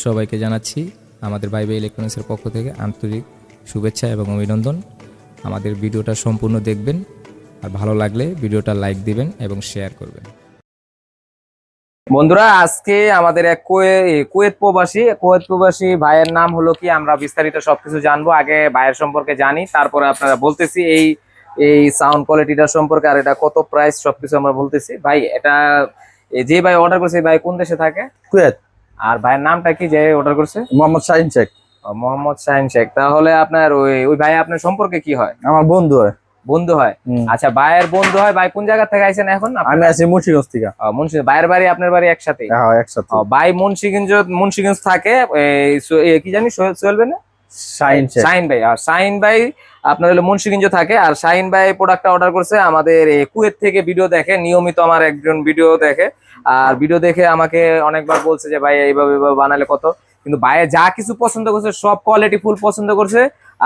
সবাইকে জানাচ্ছি আমাদের বাইবে ইলেকট্রনিক্সের পক্ষ থেকে আন্তরিক শুভেচ্ছা এবং অভিনন্দন। আমাদের ভিডিওটা সম্পূর্ণ দেখবেন, আর ভালো লাগলে ভিডিওটা লাইক দিবেন এবং শেয়ার করবেন। বন্ধুরা, আজকে আমাদের এক কুয়েত প্রবাসী ভাইয়ের নাম হলো কি, আমরা বিস্তারিত সবকিছু জানবো। আগে ভাইয়ের সম্পর্কে জানি, তারপরে আপনারা বলতেছি এই এই সাউন্ড কোয়ালিটিটা সম্পর্কে, আর এটা কত প্রাইস সবকিছু আমরা বলতেছি। ভাই, এটা যে ভাই অর্ডার করছে, ভাই কোন দেশে থাকে? কুয়েত। আর ভাইয়ের নামটা কি যে অর্ডার করছে? মোহাম্মদ শাহিন শেখ। মোহাম্মদ শাহিন শেখ। তাহলে আপনার ওই ভাই আপনার সম্পর্কে কি হয়? আমার বন্ধু হয়। বন্ধু হয়? আচ্ছা, ভাইয়ের বন্ধু হয়। ভাই কোন জায়গা থেকে আইছেন এখন? আমি আছি মুন্সিগঞ্জ থেকে। মুন্সিগঞ্জ। ভাইয়ের বাড়ি আপনার বাড়ি একসাথে? হ্যাঁ, একসাথে। ভাই মুন্সিগঞ্জ থাকে। কি জানি চলবে না, শাহিন ভাই। আর শাহিন ভাই আপনার হলো মুন্সিগঞ্জ থাকে। আর শাহিন ভাই প্রোডাক্টটা অর্ডার করছে আমাদের কুয়েত থেকে। ভিডিও দেখে নিয়মিত, আমার একজন ভিডিও দেখে, আর ভিডিও দেখে আমাকে অনেকবার বলছে যে ভাই এইভাবে বানালে কত। কিন্তু ভাইয়ের যা কিছু পছন্দ করছে সব কোয়ালিটি ফুল পছন্দ করছে।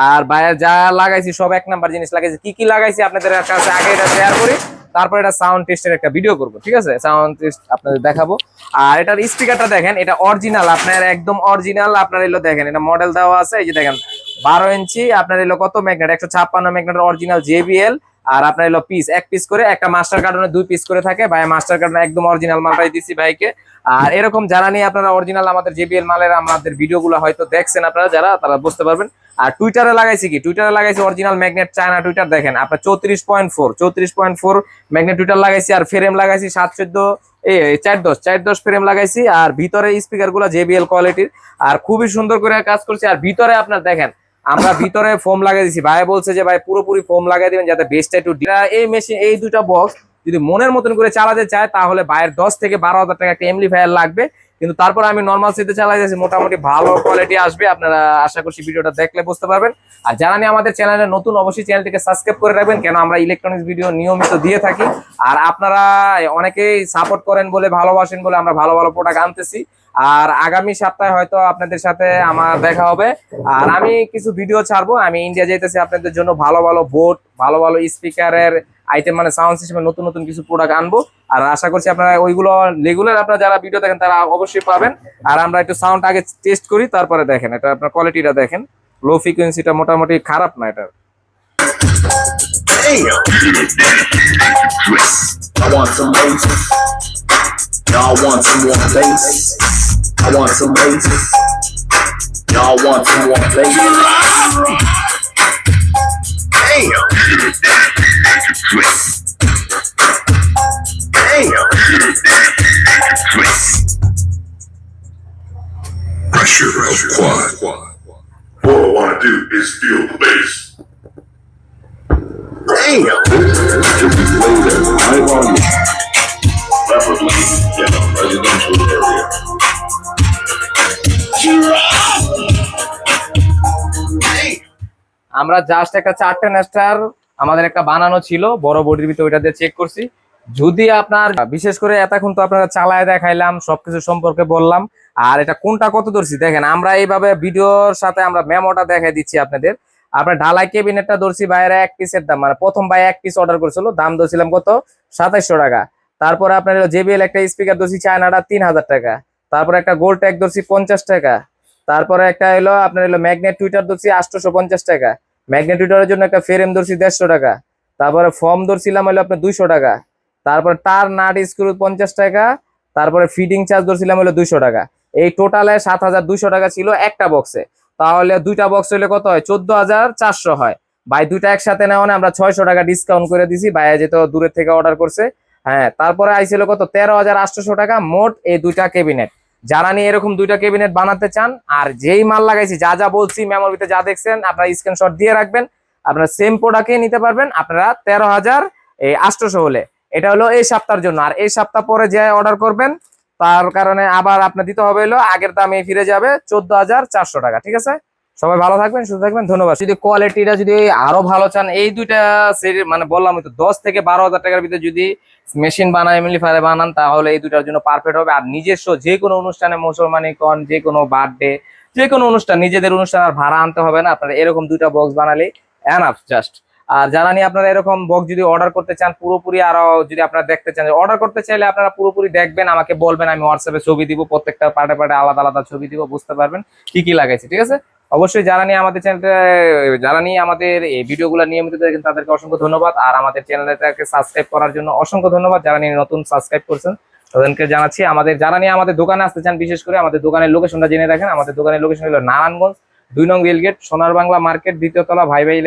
আর ভাইয়ের যা লাগাইছি সব এক নাম্বার জিনিস লাগাইছি। কি কি লাগাইছি আপনাদের কাছে আগে এটা শেয়ার করি, তারপর এটা সাউন্ড টেস্টের একটা ভিডিও করবো, ঠিক আছে? সাউন্ড টেস্ট আপনাদের দেখাবো। আর এটার স্পিকারটা দেখেন, এটা অরিজিনাল, আপনার একদম অরিজিনাল। আপনার এলো দেখেন, এটা মডেল দেওয়া আছে, এই যে দেখেন 12 ইঞ্চি। আপনার এলো কত ম্যাগনেট, 156 ম্যাগনেটের অরিজিনাল JBL। আর আপনার এলো পিস, এক পিস করে, একটা মাস্টার কার্টনে 2 পিস করে থাকে। ভাই মাস্টার কার্টনে একদম অরিজিনাল মালটাই দিছি ভাইকে। আর এরকম যারা নিয়ে আপনারা অরিজিনাল আমাদের JBL মালের আমাদের ভিডিওগুলো হয়তো দেখছেন, আপনারা যারা, তারা বুঝতে পারবেন। আর টুইটারে লাগাইছি কি, টুইটারে লাগাইছি অরিজিনাল ম্যাগনেট, চায়না টুইটার। দেখেন আপনার 34.4 ম্যাগনেট টুইটার লাগাইছি। আর ফ্রেম লাগাইছি 714 410 ফ্রেম লাগাইছি। আর ভিতরে স্পিকার গুলা JBL কোয়ালিটির, আর খুবই সুন্দর করে কাজ করছে। আর ভিতরে আপনার দেখেন, আমরা ভিতরে ফোম লাগাই দিছি। ভাই বলছে যে ভাই পুরোপুরি ফোম লাগাই দিবেন যাতে বেসটা একটু। এই মেশিন, এই দুটা বক্স যদি মনের মতন করে চালাতে চায়, তাহলে ভাইয়ের 10 থেকে 12,000 টাকা একটা এমপ্লিফায়ার লাগবে। কিন্তু তারপর আমি নর্মাল সিতে চালাই যাচ্ছি, মোটামুটি ভালো কোয়ালিটি আসবে। আপনারা আশা করছি ভিডিওটা দেখলে বুঝতে পারবেন। আর যারা নিয়ে আমাদের চ্যানেলে নতুন, অবশ্যই চ্যানেলটিকে সাবস্ক্রাইব করে রাখবেন, কেন আমরা ইলেকট্রনিক্স ভিডিও নিয়মিত দিয়ে থাকি। আর আপনারা অনেকেই সাপোর্ট করেন বলে, ভালোবাসেন বলে আমরা ভালো ভালো প্রোডাক্ট আনতেছি। আর আগামী সপ্তাহে হয়তো আপনাদের সাথে আমার দেখা হবে। আর আমি কিছু ভিডিও ছাড়বো। আমি ইন্ডিয়া যাইতেছি আপনাদের জন্য ভালো ভালো বোট, ভালো ভালো স্পিকারের আইটেম, মানে সাউন্ড সিস্টেমের নতুন নতুন কিছু প্রোডাক্ট আনবো। আর আশা করছি আপনারা ওইগুলো রেগুলার আপনারা যারা ভিডিও দেখেন তারা অবশ্যই পাবেন। আর আমরা একটু সাউন্ড আগে টেস্ট করি, তারপরে দেখেন এটা আপনার কোয়ালিটিটা দেখেন। লো ফ্রিকোয়েন্সিটা মোটামুটি খারাপ না এটা। I want some bass. Y'all want some more bass. I want some bass. Y'all want some more bass. Damn. Damn. Pressure of quad. All I wanna do is feel the bass. Damn. To be played at high volume, preferably in a residential area. আমরা just একটা 4 tester আমাদের একটা বানানো ছিল বড় বডির ভিতরে, ওইটা দিয়ে চেক করছি। যদি আপনার বিশেষ করে এতক্ষণ তো আপনারা চালায় দেখাইলাম, সবকিছু সম্পর্কে বললাম। আর এটা কোনটা কত ধরছি দেখেন, আমরা এইভাবে ভিডিওর সাথে আমরা মেমোটা দেখাই দিচ্ছি আপনাদের। আপনার ঢালাই কেবিনেটটা ধরছি বাইরে এক পিসের দাম, মানে প্রথম ভাই এক পিস অর্ডার করেছিল, দাম ধরছিলাম কত, 2700 টাকা। তারপরে আপনার JBL একটা স্পিকার ধরছি চায়নাটা 3000 টাকা। তারপরে একটা গোল্ড ট্যাগ ধরছি 50 টাকা। তারপরে একটা হলো আপনার হলো ম্যাগনেট টুইটার ধরছি 850 টাকা। ম্যাগনেট টুইটারের জন্য একটা ফ্রেম ধরছি 150 টাকা। তারপরে ফর্ম ধরছিলাম হলো আপনার 200 টাকা। তারপরে তার নাট স্ক্রু 50 টাকা। তারপরে ফিটিং চার্জ ধরছিলাম হলো 200 টাকা। এই টোটালে 7200 টাকা ছিল একটা বক্সে। তাহলে দুইটা বক্স হইলে কত হয়, 14400 হয়। ভাই দুইটা একসাথে নেওয়া আমরা 600 টাকা ডিসকাউন্ট করে দিছি, ভাই যেহেতু দূরের থেকে অর্ডার করছে। হ্যাঁ, তারপরে আইছিল কত, 13,800 টাকা মোট এই দুইটা ক্যাবিনেট। যারা নিয়ে এরকম দুইটা ক্যাবিনেট বানাতে চান, আর যেই মাল লাগাইছি, যা যা বলছি মেমোরিতে যা দেখছেন, আপনারা স্ক্রিনশট দিয়ে রাখবেন। আপনারা সেম প্রোডাক্টে নিতে পারবেন আপনারা 13,800 হলে। এটা হলো এই সপ্তাহের জন্য। আর এই সপ্তাহ পরে যে অর্ডার করবেন, তার কারণে আবার আপনার দিতে হবে হলো আগের দামে ফিরে যাবে 14,400 টাকা। ঠিক আছে, সবাই ভালো থাকবেন, সুস্থ থাকবেন, ধন্যবাদ। যদি কোয়ালিটিটা যদি আরো ভালো চান, এই দুইটা মানে বললাম তো 10 থেকে 12,000 টাকার ভিতরে যদি মেশিন বানায় এমপ্লিফায়ার বানান, তাহলে এই দুটার জন্য পারফেক্ট হবে। আর নিজস্ব যে কোনো অনুষ্ঠানে, মুসলমানি কন, যে কোনো বার্থডে, যে কোনো অনুষ্ঠান, নিজেদের অনুষ্ঠান আর ভাড়া আনতে হবে না। আপনারা এরকম দুইটা বক্স বানালে এনাফ জাস্ট। আর যারা নিয়ে আপনারা এরকম বক্স যদি অর্ডার করতে চান পুরোপুরি, আরো যদি আপনারা দেখতে চান, অর্ডার করতে চাইলে আপনারা পুরোপুরি দেখবেন, আমাকে বলবেন, আমি হোয়াটসঅ্যাপে ছবি দিব, প্রত্যেকটা পার্টে পার্টে আলাদা আলাদা ছবি দিব, বুঝতে পারবেন কি কি লাগাইছে। ঠিক আছে, অবশ্যই যারা নিয়ে আমাদের চ্যানেলটা, যারা নিয়ে আমাদের এই ভিডিওগুলো নিয়মিত দেখেন তাদেরকে অসংখ্য ধন্যবাদ। আর আমাদের চ্যানেলটাকে সাবস্ক্রাইব করার জন্য অসংখ্য ধন্যবাদ। যারা নিয়ে নতুন সাবস্ক্রাইব করছেন তাদেরকে জানাচ্ছি। আমাদের যারা নিয়ে আমাদের দোকানে আসতে চান, বিশেষ করে আমাদের দোকানের লোকেশনটা জেনে রাখেন। আমাদের দোকানের লোকেশন হলো নারায়ণগঞ্জ 2 নং রেলগেট, সোনার বাংলা মার্কেট, 2য় তলা, ভাই ভাই